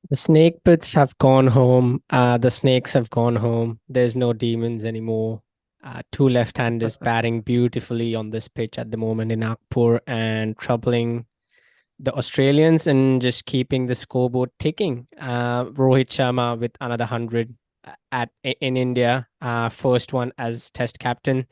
The snake pits have gone home. The snakes have gone home. There's no demons anymore. Two left-handers batting beautifully on this pitch at the moment in Nagpur and troubling the Australians and just keeping the scoreboard ticking. Rohit Sharma with another 100 in India. First one as Test captain.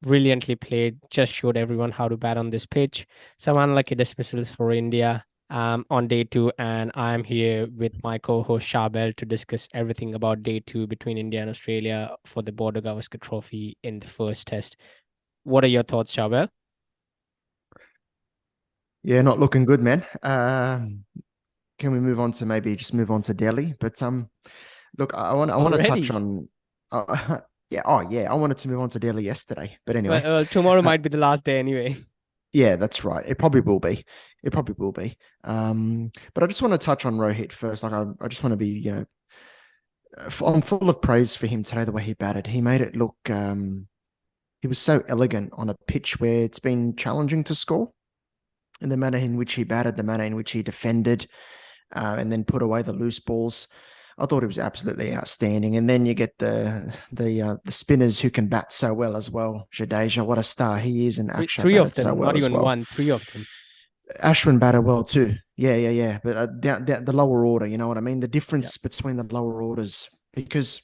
Brilliantly played. Just showed everyone how to bat on this pitch. Some unlucky dismissals for India on day two, and I'm here with my co-host Shabel to discuss everything about day two between India and Australia for the Border Gavaskar Trophy in the first test. What are your thoughts, Shabel? Yeah, not looking good, man. Can we move on to maybe just move on to Delhi? But look, I want to touch Already? on. Yeah, oh yeah, I wanted to move on to Delhi yesterday, but Well, anyway, tomorrow uh, might be the last day anyway. yeah, that's right. It probably will be. It probably will be. But I just want to touch on Rohit first. Like, I just want to be, I'm full of praise for him today. The way he batted, he made it look. He was so elegant on a pitch where it's been challenging to score. And the manner in which he batted, the manner in which he defended, and then put away the loose balls. I thought it was absolutely outstanding. And then you get the spinners who can bat so well as well. Jadeja, what a star he is, and Three, Axar three of batted so them, well not as even well. one, three of them. Ashwin batted well too. Yeah. But down the lower order, you know what I mean? The Yeah. difference between the lower orders, because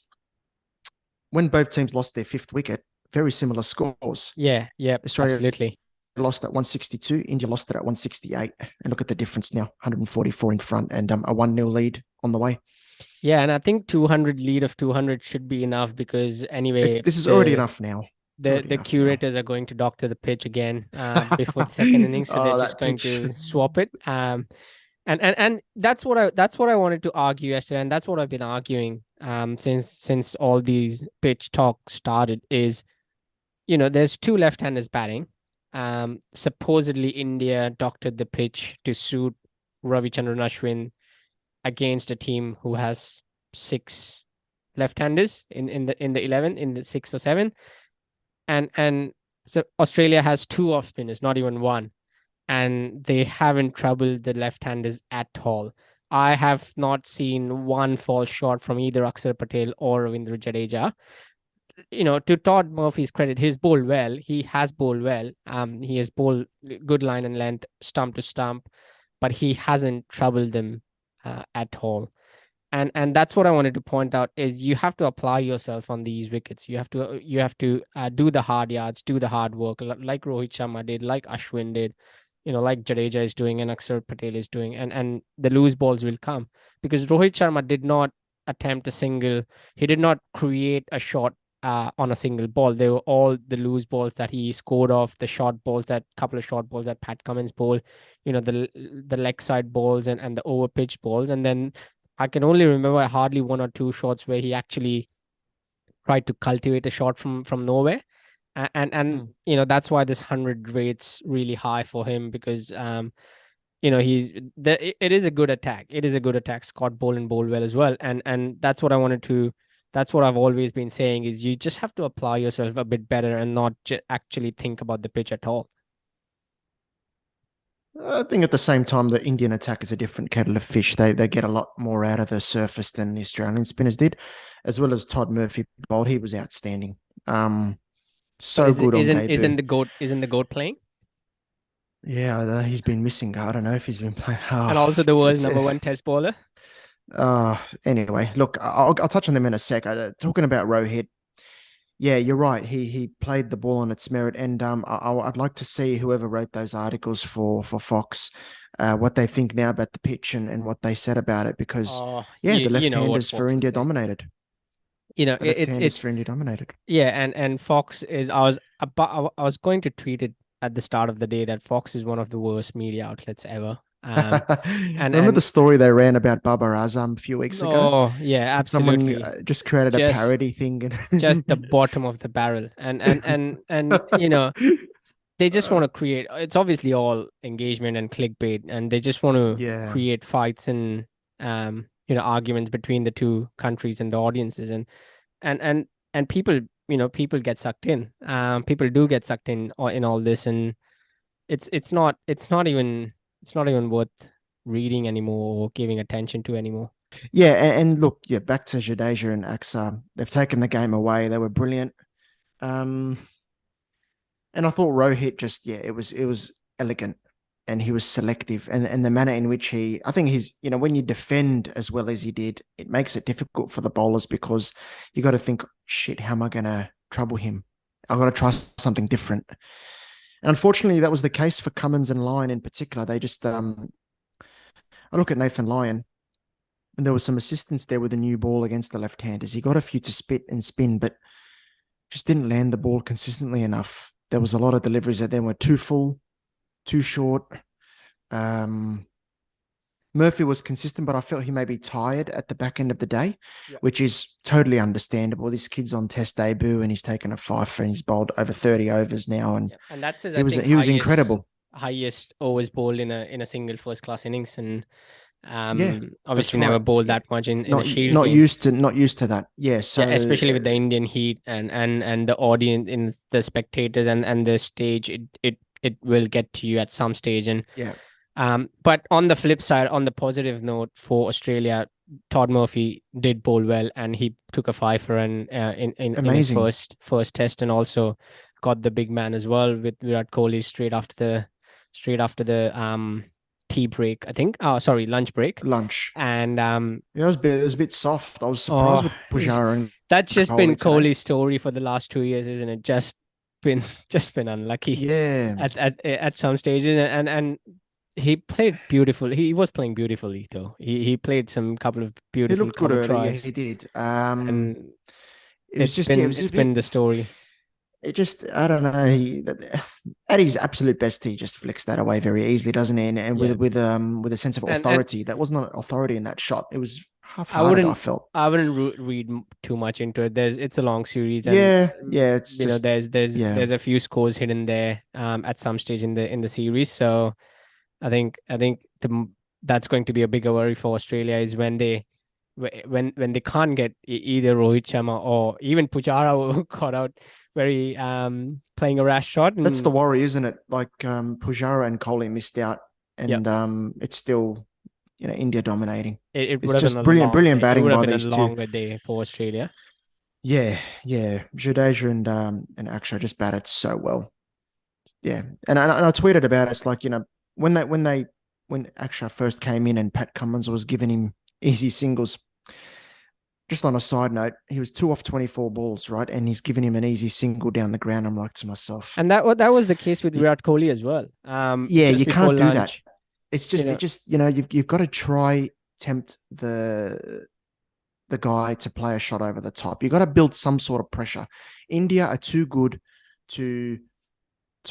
when both teams lost their fifth wicket, very similar scores. Yeah, yeah, Australia absolutely. lost at 162. India lost it at 168. And look at the difference now, 144 in front and a 1-0 lead on the way. Yeah, and I think 200 lead of 200 should be enough because It's anyway, This is already the enough now. It's the already the enough now. curators are going to doctor the pitch again before the second innings, so they're Oh, just that going pitch. to swap it. And that's what I wanted to argue yesterday, and that's what I've been arguing since all these pitch talks started. Is there's two left-handers batting. Supposedly India doctored the pitch to suit Ravichandran Ashwin against a team who has six left-handers in the 11, in the six or seven, and so Australia has two off spinners, not even one, and they haven't troubled the left-handers at all. I have not seen one fall short from either Axar Patel or Ravindra Jadeja. To Todd Murphy's credit, he's bowled well. He has bowled well. He has bowled good line and length, stump to stump, but he hasn't troubled them at all. And that's what I wanted to point out is you have to apply yourself on these wickets. You have to do the hard yards, do the hard work, like Rohit Sharma did, like Ashwin did, like Jadeja is doing and Akshar Patel is doing, and the loose balls will come because Rohit Sharma did not attempt a single. He did not create a shot on a single ball. They were all the loose balls that he scored off, the short balls, that couple of short balls that Pat Cummins bowled, the leg side balls and the over pitch balls, and then I can only remember hardly one or two shots where he actually tried to cultivate a shot from nowhere. And Hmm. that's why this 100 rates really high for him because it is a good attack. It is a good attack. Scott Boland bowled well as well. And that's what I've always been saying is you just have to apply yourself a bit better and not actually think about the pitch at all. I think at the same time, the Indian attack is a different kettle of fish. They get a lot more out of the surface than the Australian spinners did, as well as Todd Murphy bowled. He was outstanding. Um, So so is it good on isn't debut. the goat playing? Yeah, he's been missing. I don't know if he's been playing. And Oh, also the it's world's it's. number one test bowler. Anyway, look, I'll touch on them in a sec. Talking about Rohit, yeah, you're right. He played the ball on its merit, and I'd like to see whoever wrote those articles for Fox, what they think now about the pitch and what they said about it. Because Oh, yeah, the you know what left-handers for Fox will India say. dominated. The It's left-handers for India dominated. yeah, and Fox is I was going to tweet it at the start of the day that Fox is one of the worst media outlets ever. And Remember the and story they ran about Babar Azam a few weeks ago? oh yeah, And someone absolutely. just created a Just parody thing. just the bottom of the barrel. And they just want to create, it's obviously all engagement and clickbait, and they just want to Yeah. create fights and arguments between the two countries and the audiences, and and and people get sucked in. People do get sucked in all this, and it's not even worth reading anymore or giving attention to anymore. Yeah, and look, yeah, back to Jadeja and Axar. They've taken the game away. They were brilliant. Um, and I thought Rohit just, yeah, it was elegant and he was selective. And the manner in which I think he's, when you defend as well as he did, it makes it difficult for the bowlers because you got to think, shit, how am I going to trouble him? I've got to try something different. And unfortunately, that was the case for Cummins and Lyon in particular. They just, I look at Nathan Lyon, and there was some assistance there with a new ball against the left-handers. He got a few to spit and spin, but just didn't land the ball consistently enough. There was a lot of deliveries that then were too full, too short. Um, Murphy was consistent, but I felt he may be tired at the back end of the day, Yeah. which is totally understandable. This kid's on test debut and he's taken a five and he's bowled over 30 overs now, and Yeah. And that's his, he I was think, he was incredible. highest overs bowled in a single first class innings, and Yeah, that's obviously right. never bowled Yeah, that much in a not Shield not game. used to not used to that. Yeah, Yeah, so especially with the Indian heat and the audience in the spectators and the stage, it will get to you at some stage. And yeah, but on the flip side, on the positive note for Australia, Todd Murphy did bowl well, and he took a fifer and in his amazing first test, and also got the big man as well with Virat Kohli straight after the tea break, I think. Oh, sorry, lunch break, lunch. and Yeah, it was a bit soft. I was surprised oh, with Pujara and that's just been Kohli today. Kohli's story for the last 2 years, isn't it? Been just been unlucky Yeah, at some stages, and he played beautiful. He was playing beautifully though. He played some couple of he beautiful looked good cover early. Yeah, tries, he did. and It was just, yeah, it was it's a been bit. the story. It just, I don't know. At his absolute best, he just flicks that away very easily, doesn't he? And Yeah, with a sense of and authority. That wasn't an authority in that shot. It was I half-hearted, I wouldn't felt. I wouldn't read too much into it. It's a long series, and Yeah, yeah. It's just, yeah. there's a few scores hidden there at some stage in the series. So I think that's going to be a bigger worry for Australia is when when they can't get either Rohit Sharma or even Pujara who got out very playing a rash shot, That's the and worry, isn't it? Like Pujara and Kohli missed out, yeah, and it's still, India dominating. it It's would have been just a brilliant, long brilliant day. It batting would have by been a these two. longer day for Australia. Yeah, yeah. Jadeja and Axar just batted so well. Yeah, and I tweeted about it. It's like, when Axar first came in and Pat Cummins was giving him easy singles. Just on a side note, he was 2 off 24 balls, right? And he's giving him an easy single down the ground. I'm like to myself, And that was the case with Virat Kohli as well. yeah, Just you before can't do that. lunch, It's you just, know, you've got to try tempt the guy to play a shot over the top. You've got to build some sort of pressure. India are too good to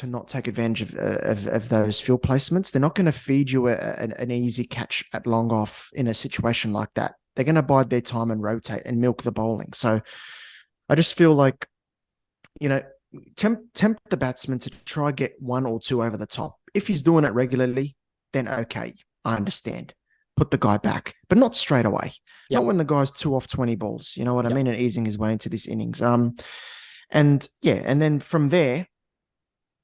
not take advantage of those field placements. They're not going to feed you an easy catch at long off in a situation like that. They're going to bide their time and rotate and milk the bowling. So I just feel like, you know, tempt the batsman to try get one or two over the top. If he's doing it regularly, then okay, I understand. Put the guy back, but not straight away. yeah, Not when the guy's 2 off 20 balls. You know what I yeah. mean? And easing his way into this innings. And yeah, and then from there,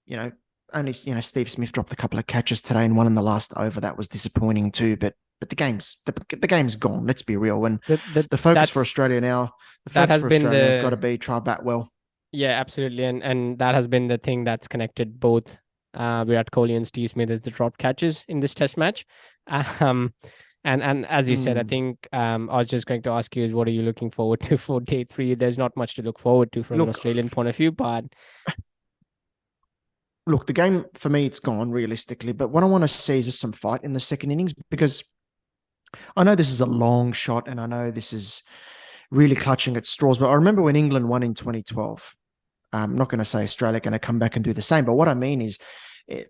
you know, only, Steve Smith dropped a couple of catches today and one in the last over. That was disappointing too. But the game's gone. Let's be real. And The the focus for that's Australia now, the that focus has for been Australia now has got the to be try bat well. Yeah, absolutely, and that has been the thing that's connected both Virat Kohli and Steve Smith as the drop catches in this Test match. Um, and as you said, I Mm. think I was just going to ask you is what are you looking forward to for day three? There's not much to look forward to from an Look, Australian point of view, but look, the game for me, it's gone realistically. But what I want to see is just some fight in the second innings because I know this is a long shot and I know this is really clutching at straws. But I remember when England won in 2012. I'm not going to say Australia going to come back and do the same, but what I mean is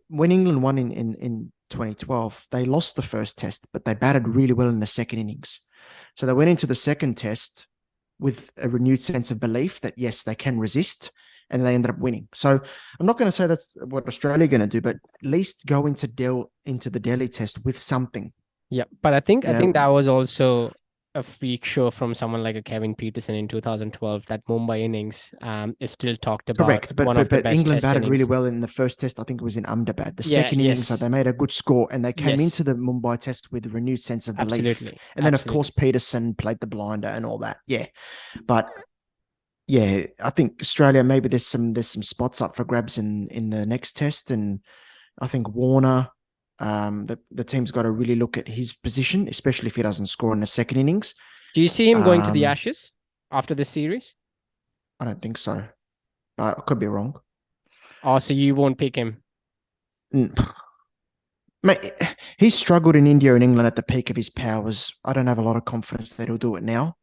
when England won in 2012, they lost the first test, but they batted really well in the second innings. So they went into the second test with a renewed sense of belief that, yes, they can resist, and they ended up winning. So I'm not going to say that's what Australia are going to do, but at least go into the Delhi test with something. yeah, but I You think that know, was also a freak show from someone like a Kevin Peterson in 2012, that Mumbai innings is still talked about Correct, but one of the best England test batted really innings. well in the first test. I think it was in Ahmedabad. The Yeah, second innings, yes, they made a good score, and they came yes, into the Mumbai test with a renewed sense of belief. absolutely, And then, of course, absolutely. Peterson played the blinder and all that. Yeah, but yeah, I think Australia, maybe there's some spots up for grabs in the next test, and I think Warner. The team's got to really look at his position, especially if he doesn't score in the second innings. Do you see him going to the Um, Ashes after this series? I don't think so. I could be wrong. Oh, so you won't pick him? Mm. Mate, he struggled in India and England at the peak of his powers. I don't have a lot of confidence that he'll do it now.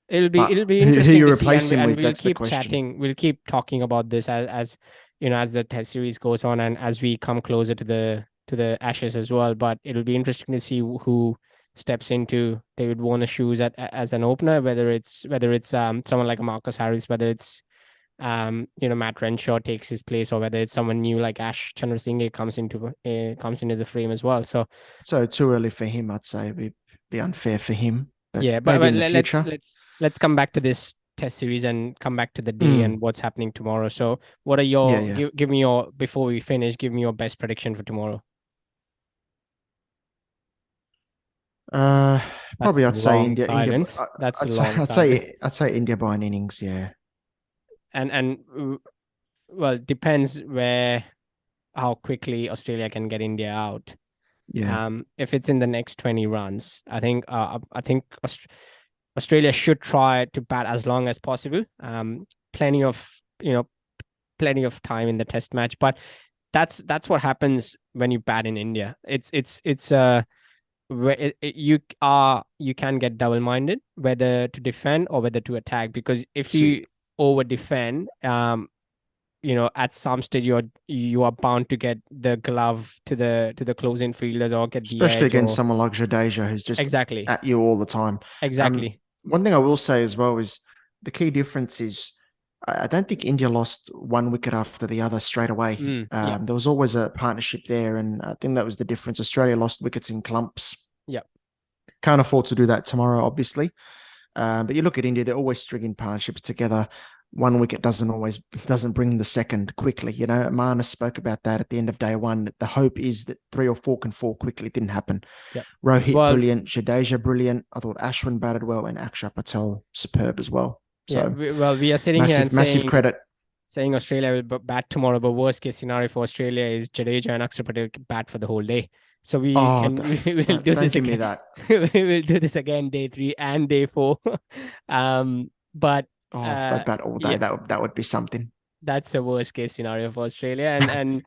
But It'll be who interesting you to see, replace him and with? we'll That's the keep question. chatting. We'll keep talking about this as you know, as the test series goes on, and as we come closer to the Ashes as well. But it'll be interesting to see who steps into David Warner's shoes as an opener, whether it's someone like Marcus Harris, whether it's Matt Renshaw takes his place, or whether it's someone new like Ash Chandrasinghe comes into the frame as well. So So too early for him, I'd say. It'd be unfair for him, but yeah, maybe but in the future. let's come back to this test series and come back to the day Mm, and what's happening tomorrow. So, what are yeah, your yeah. give me your before we finish? Give me your best prediction for tomorrow. Uh, That's Probably a I'd say long India. India. silence. That's a I'd say long silence. India by an innings. Yeah, And well, depends where how quickly Australia can get India out. yeah. If it's in the next 20 runs, I think Australia should try to bat as long as possible. Plenty of plenty of time in the test match, but that's what happens when you bat in India. It's where you can get double minded whether to defend or whether to attack, because if See, you over defend, at some stage you are bound to get the glove to the closing fielders or get the especially edge against or someone like Jadeja, who's just exactly at you all the time. exactly. One thing I will say as well is the key difference is I don't think India lost one wicket after the other straight away. Yeah, There was always a partnership there, and I think that was the difference. Australia lost wickets in clumps. yeah. Can't afford to do that tomorrow, obviously. But you look at India; they're always stringing partnerships together. One wicket doesn't bring the second quickly. You know, Marnus spoke about that at the end of day one. The hope is that three or four can fall quickly. It didn't happen. Yep. Rohit Well, brilliant, Jadeja brilliant. I thought Ashwin batted well, and Akshar Patel superb as well. yeah. So We are sitting here and massive credit. saying Australia will bat tomorrow, but worst case scenario for Australia is Jadeja and Axar Patel bat for the whole day. So we Oh, can we will do don't this give me again. that. We will do this again day 3 and day 4. But Oh, if they bat all day, yeah, that would be something. that's the worst case scenario for Australia. And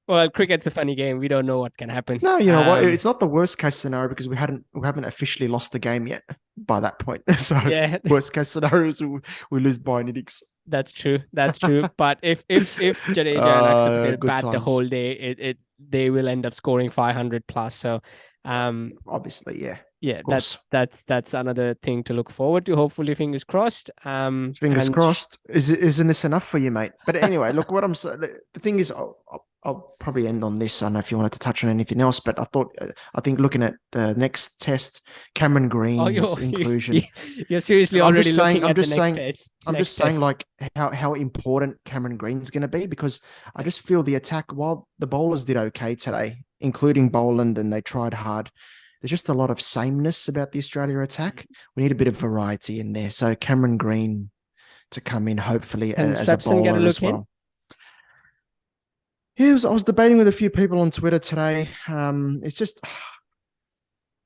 well, cricket's a funny game. We don't know what can happen. No, you know what? It's not the worst case scenario because we haven't officially lost the game yet by that point. So Yeah, worst case scenario is we lose by an innings. that's true. That's true. But if Jadeja and Axar Patel Good bat the times. whole day, it they will end up scoring 500 plus. So, Obviously, yeah, yeah, of course. that's another thing to look forward to. Hopefully, fingers crossed. Fingers And crossed. Isn't this enough for you, mate? But anyway, look, what I'm saying. The thing is, I'll probably end on this. I don't know if you wanted to touch on anything else, but I think looking at the next test, Cameron oh, Green's inclusion. you're seriously I'm already just saying. looking I'm at the just next saying. test. I'm Next just saying, test. like how important Cameron Green's going to be because I just feel the attack. While the bowlers did okay today, including Boland, and they tried hard. There's just a lot of sameness about the Australia attack. We need a bit of variety in there. So Cameron Green to come in, hopefully, Can as a Swepson get a bowler look as in? well. Yeah, I was debating with a few people on Twitter today. It's just,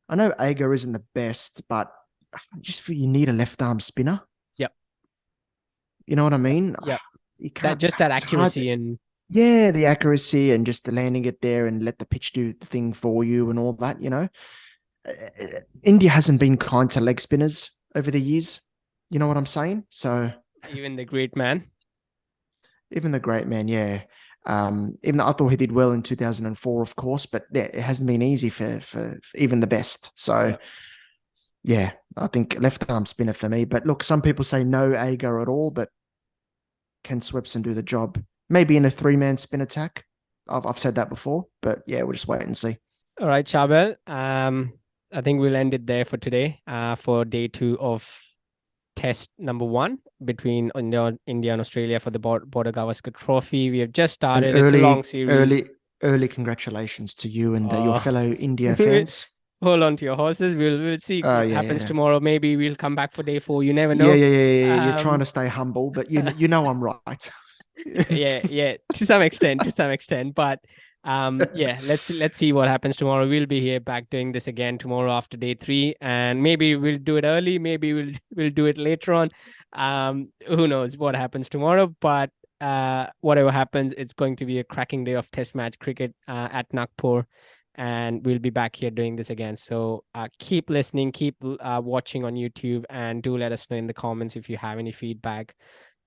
I know Agar isn't the best, but I just feel you need a left arm spinner. Yep. You know what I mean? Yep. You That can't, just that it's hard. accuracy and Yeah, the accuracy and just the landing it there and let the pitch do the thing for you and all that, India hasn't been kind to leg spinners over the years. You know what I'm saying? So even the great man. even the great man, yeah. Even though I thought he did well in 2004, of course, but yeah, it hasn't been easy for even the best. So Yep. yeah, I think left arm spinner for me. But look, some people say no Agar at all, but can Swepson do the job? Maybe in a 3-man spin attack. I've said that before, but yeah, we'll just wait and see. All right, Chabel. I think we'll end it there for today, for day 2 of test number 1 between India and Australia for the Border Gavaskar Trophy. We have just And started. It's a long series. early congratulations to you and your Oh, fellow India fans. hold on to your horses. We'll see Yeah, what happens yeah, tomorrow. Maybe we'll come back for day 4. You never yeah, know. yeah, yeah, yeah. You're trying Um, to stay humble, but you know I'm right. yeah, to some extent, but yeah, let's see what happens tomorrow. We'll be here back doing this again tomorrow after day 3, and maybe we'll do it early, maybe we'll do it later on. Who knows what happens tomorrow, but whatever happens, it's going to be a cracking day of test match cricket at Nagpur, and we'll be back here doing this again. So keep listening, keep watching on YouTube, and do let us know in the comments if you have any feedback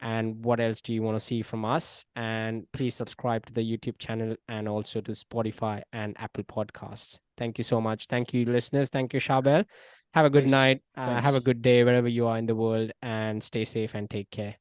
and what else do you want to see from us. And please subscribe to the YouTube channel and also to Spotify and Apple Podcasts. Thank you so much. Thank you, listeners. Thank you, Shabel. Have a good Peace. night. Have a Thanks. good day wherever you are in the world, and stay safe and take care.